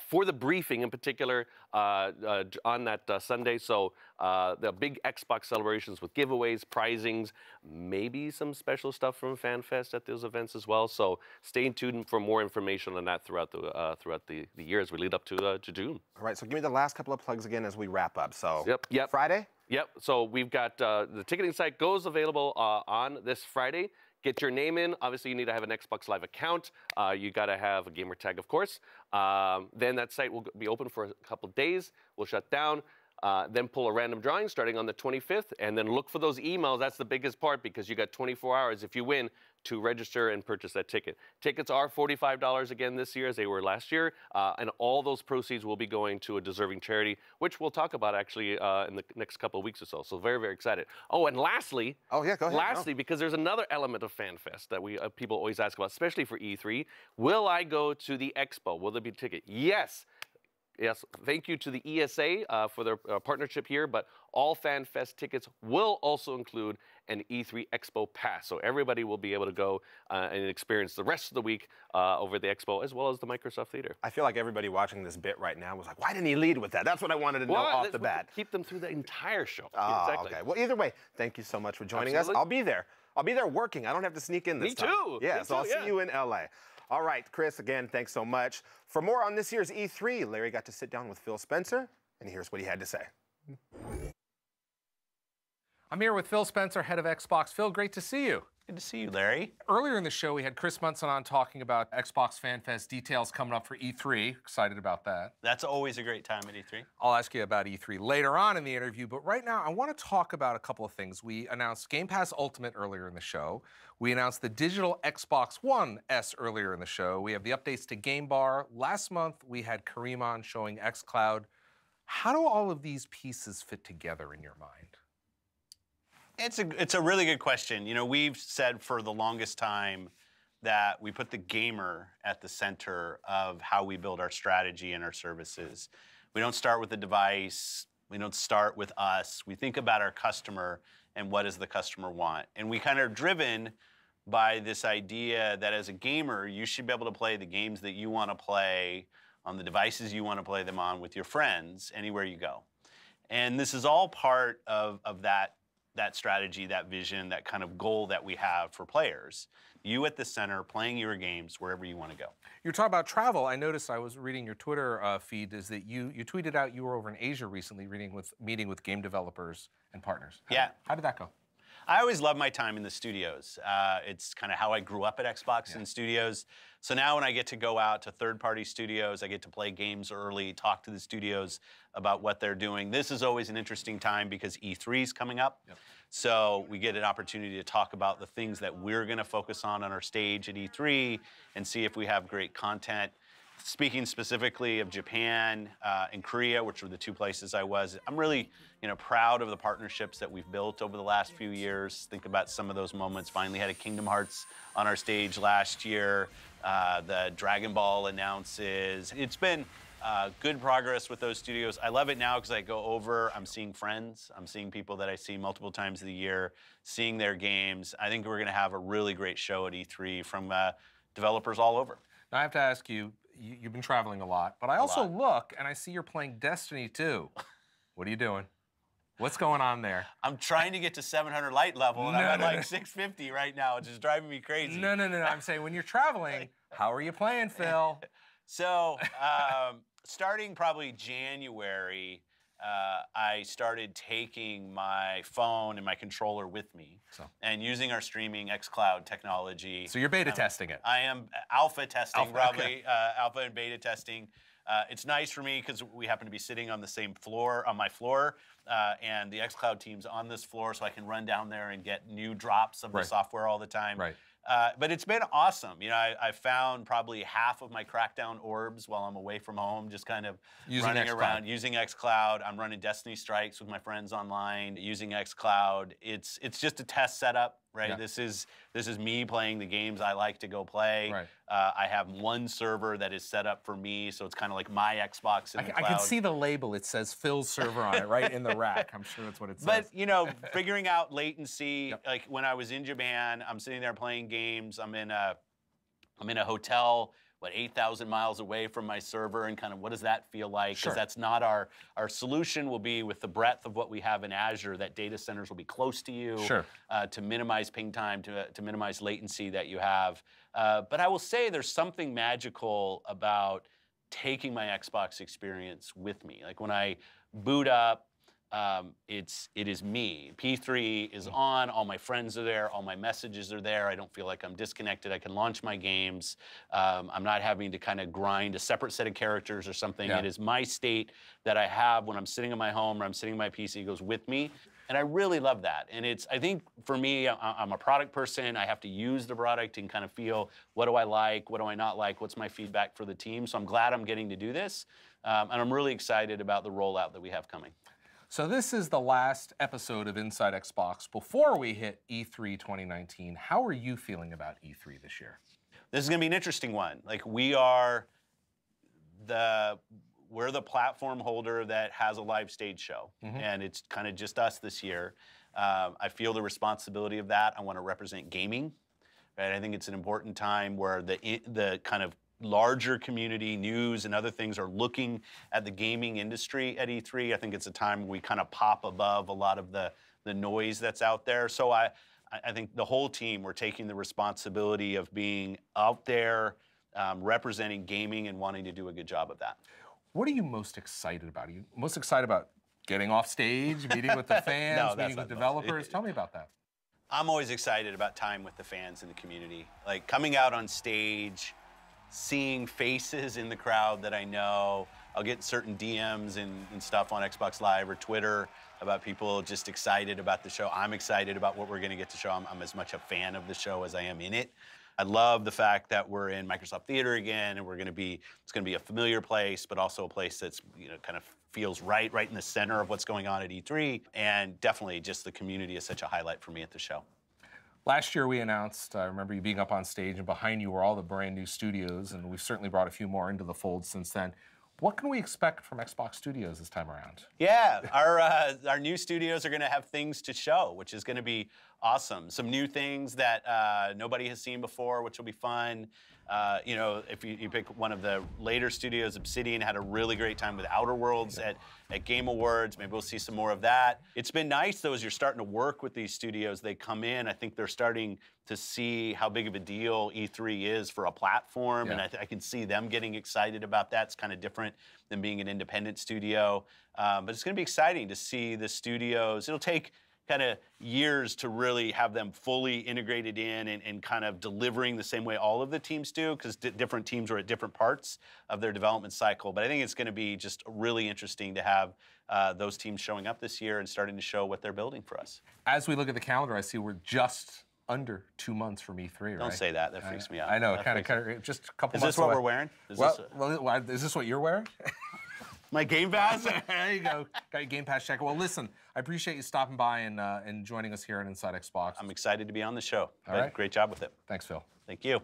for the briefing in particular on that Sunday. So the big Xbox celebrations with giveaways, prizings, maybe some special stuff from FanFest at those events as well. So stay tuned for more information on that throughout the year as we lead up to June. All right, so give me the last couple of plugs again as we wrap up. So yep. Friday? Yep, so we've got the ticketing site goes available on this Friday. Get your name in. Obviously, you need to have an Xbox Live account. You got to have a gamer tag, of course. Then that site will be open for a couple days. We'll shut down. then pull a random drawing starting on the 25th, and then look for those emails. That's the biggest part because you got 24 hours if you win to register and purchase that ticket. Tickets are $45 again this year as they were last year, and all those proceeds will be going to a deserving charity, which we'll talk about actually in the next couple of weeks or so. So very, very excited. Oh, and lastly, go ahead. Lastly, because there's another element of FanFest that we people always ask about, especially for E3. Will I go to the expo? Will there be a ticket? Yes. Yes, thank you to the ESA for their partnership here, but all FanFest tickets will also include an E3 Expo Pass. So everybody will be able to go and experience the rest of the week over the Expo as well as the Microsoft Theater. I feel like everybody watching this bit right now was like, why didn't he lead with that? That's what I wanted to know off the bat. Keep them through the entire show. Oh, exactly. Okay. Well, either way, thank you so much for joining us. I'll be there. I'll be there working. I don't have to sneak in this time. Me too. Yeah, so I'll see you in LA. All right, Chris, again, thanks so much. For more on this year's E3, Larry got to sit down with Phil Spencer, and here's what he had to say. I'm here with Phil Spencer, head of Xbox. Phil, great to see you. Good to see you, Larry. Earlier in the show, we had Chris Munson on talking about Xbox FanFest details coming up for E3. Excited about that. That's always a great time at E3. I'll ask you about E3 later on in the interview, but right now I want to talk about a couple of things. We announced Game Pass Ultimate earlier in the show. We announced the digital Xbox One S earlier in the show. We have the updates to Game Bar. Last month, we had Kareem on showing xCloud. How do all of these pieces fit together in your mind? It's a really good question. You know, we've said for the longest time that we put the gamer at the center of how we build our strategy and our services. We don't start with the device. We don't start with us. We think about our customer and what does the customer want. And we kind of are driven by this idea that as a gamer, you should be able to play the games that you want to play on the devices you want to play them on with your friends anywhere you go. And this is all part of that strategy, that vision, that kind of goal that we have for players. You at the center, playing your games wherever you want to go. You're talking about travel. I noticed, I was reading your Twitter feed, is that you tweeted out you were over in Asia recently meeting with game developers and partners. How did that go? I always love my time in the studios. It's kind of how I grew up at Xbox in studios. So now when I get to go out to third-party studios, I get to play games early, talk to the studios about what they're doing. This is always an interesting time because E3 is coming up. So we get an opportunity to talk about the things that we're going to focus on our stage at E3 and see if we have great content. Speaking specifically of Japan and Korea, which were the two places I was, I'm really proud of the partnerships that we've built over the last few years. Think about some of those moments. Finally had a Kingdom Hearts on our stage last year. The Dragon Ball announces. It's been good progress with those studios. I love it now because I go over, I'm seeing friends, I'm seeing people that I see multiple times of the year, seeing their games. I think we're going to have a really great show at E3 from developers all over. Now I have to ask you, you've been traveling a lot, but I also look and I see you're playing Destiny 2. What are you doing? What's going on there? I'm trying to get to 700 light level, and I'm at like 650 right now. It's just driving me crazy. No. I'm saying when you're traveling, how are you playing, Phil? So, starting probably January, I started taking my phone and my controller with me and using our streaming xCloud technology. So you're beta testing it? I am alpha testing, probably alpha and beta testing. It's nice for me because we happen to be sitting on the same floor, on my floor, and the xCloud team's on this floor, so I can run down there and get new drops of the software all the time. But it's been awesome. I found probably half of my Crackdown orbs while I'm away from home, just kind of running around using xCloud. I'm running Destiny Strikes with my friends online using xCloud. It's just a test setup, right? Yeah. This is me playing the games I like to go play. I have one server that is set up for me, so it's kind of like my Xbox in the cloud. I can see the label. It says Phil's server on it, right in the rack. I'm sure that's what it says. But figuring out latency, like when I was in Japan, I'm sitting there playing games. I'm in a hotel, 8,000 miles away from my server, and kind of what does that feel like? Because that's not our solution. Will be with the breadth of what we have in Azure, that data centers will be close to you to minimize ping time, to minimize latency that you have. But I will say there's something magical about taking my Xbox experience with me. Like when I boot up, it is me. P3 is on, all my friends are there, all my messages are there. I don't feel like I'm disconnected. I can launch my games. I'm not having to kind of grind a separate set of characters or something. Yeah. It is my state that I have when I'm sitting in my home or I'm sitting in my PC. It goes with me. And I really love that. And I think for me, I'm a product person. I have to use the product and kind of feel, what do I like? What do I not like? What's my feedback for the team? So I'm glad I'm getting to do this. And I'm really excited about the rollout that we have coming. So this is the last episode of Inside Xbox before we hit E3 2019. How are you feeling about E3 this year? This is going to be an interesting one. Like, we're the platform holder that has a live stage show, and it's kind of just us this year. I feel the responsibility of that. I want to represent gaming, right? I think it's an important time where the kind of larger community, news and other things are looking at the gaming industry at E3. I think it's a time where we kind of pop above a lot of the noise that's out there. So I think the whole team, we're taking the responsibility of being out there, representing gaming and wanting to do a good job of that. What are you most excited about? Are you most excited about getting off stage, meeting with the fans, meeting with developers? Tell me about that. I'm always excited about time with the fans and the community. Like, coming out on stage, seeing faces in the crowd that I know. I'll get certain DMs and stuff on Xbox Live or Twitter about people just excited about the show. I'm excited about what we're going to get to show. I'm as much a fan of the show as I am in it. I love the fact that we're in Microsoft Theater again, and it's going to be a familiar place, but also a place that's, kind of feels right in the center of what's going on at E3. And definitely just the community is such a highlight for me at the show. Last year we announced, I remember you being up on stage, and behind you were all the brand new studios, and we've certainly brought a few more into the fold since then. What can we expect from Xbox Studios this time around? Yeah, our new studios are going to have things to show, which is going to be awesome. Some new things that nobody has seen before, which will be fun. If you pick one of the later studios, Obsidian had a really great time with Outer Worlds at Game Awards. Maybe we'll see some more of that. It's been nice, though, as you're starting to work with these studios, they come in. I think they're starting to see how big of a deal E3 is for a platform, and I can see them getting excited about that. It's kind of different than being an independent studio. But it's going to be exciting to see the studios. It'll take kind of years to really have them fully integrated in and kind of delivering the same way all of the teams do, because different teams are at different parts of their development cycle. But I think it's going to be just really interesting to have those teams showing up this year and starting to show what they're building for us. As we look at the calendar, I see we're just under 2 months from E3, right? Don't say that. That freaks me out. I know. Kind of just a couple months Is this what away. we're wearing? Is this what you're wearing? My Game Pass? There you go. Got your Game Pass checker. Well, listen, I appreciate you stopping by and joining us here at Inside Xbox. I'm excited to be on the show. All right. Great job with it. Thanks, Phil. Thank you.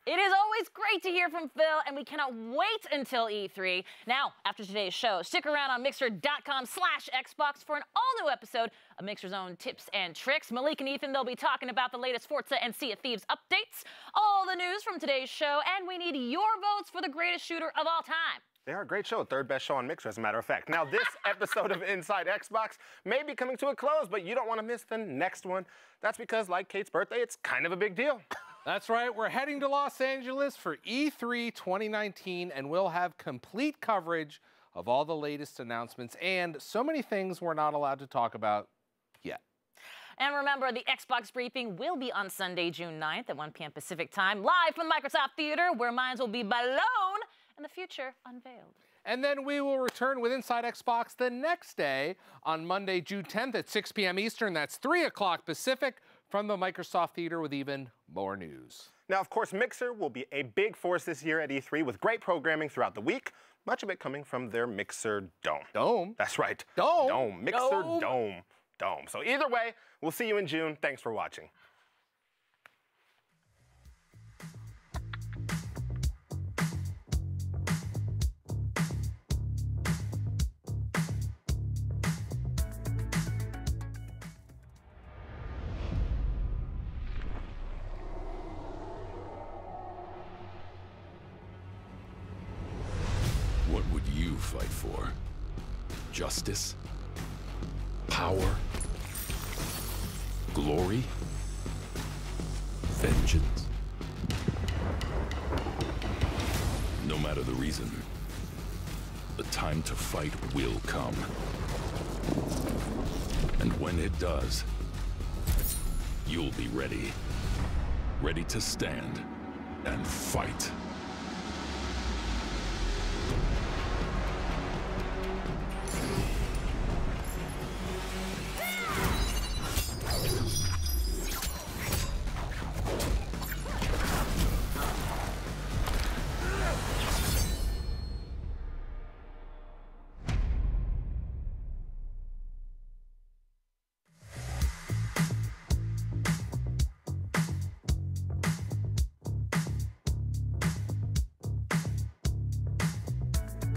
It is always great to hear from Phil, and we cannot wait until E3. Now, after today's show, stick around on Mixer.com/Xbox for an all-new episode of Mixer's own tips and tricks. Malik and Ethan, they'll be talking about the latest Forza and Sea of Thieves updates, all the news from today's show, and we need your votes for the greatest shooter of all time. They are a great show, third best show on Mixer, as a matter of fact. Now, this episode of Inside Xbox may be coming to a close, but you don't want to miss the next one. That's because, like Kate's birthday, it's kind of a big deal. That's right. We're heading to Los Angeles for E3 2019, and we'll have complete coverage of all the latest announcements and so many things we're not allowed to talk about yet. And remember, the Xbox briefing will be on Sunday, June 9th at 1 p.m. Pacific time, live from Microsoft Theater, where minds will be blown and the future unveiled. And then we will return with Inside Xbox the next day on Monday, June 10th at 6 p.m. Eastern. That's 3 o'clock Pacific from the Microsoft Theater with even more news. Now, of course, Mixer will be a big force this year at E3 with great programming throughout the week, much of it coming from their Mixer Dome. Dome? That's right. Dome. Mixer Dome. So either way, we'll see you in June. Thanks for watching. What would you fight for? Justice? Power? Glory? Vengeance? No matter the reason, the time to fight will come. And when it does, you'll be ready. Ready to stand and fight.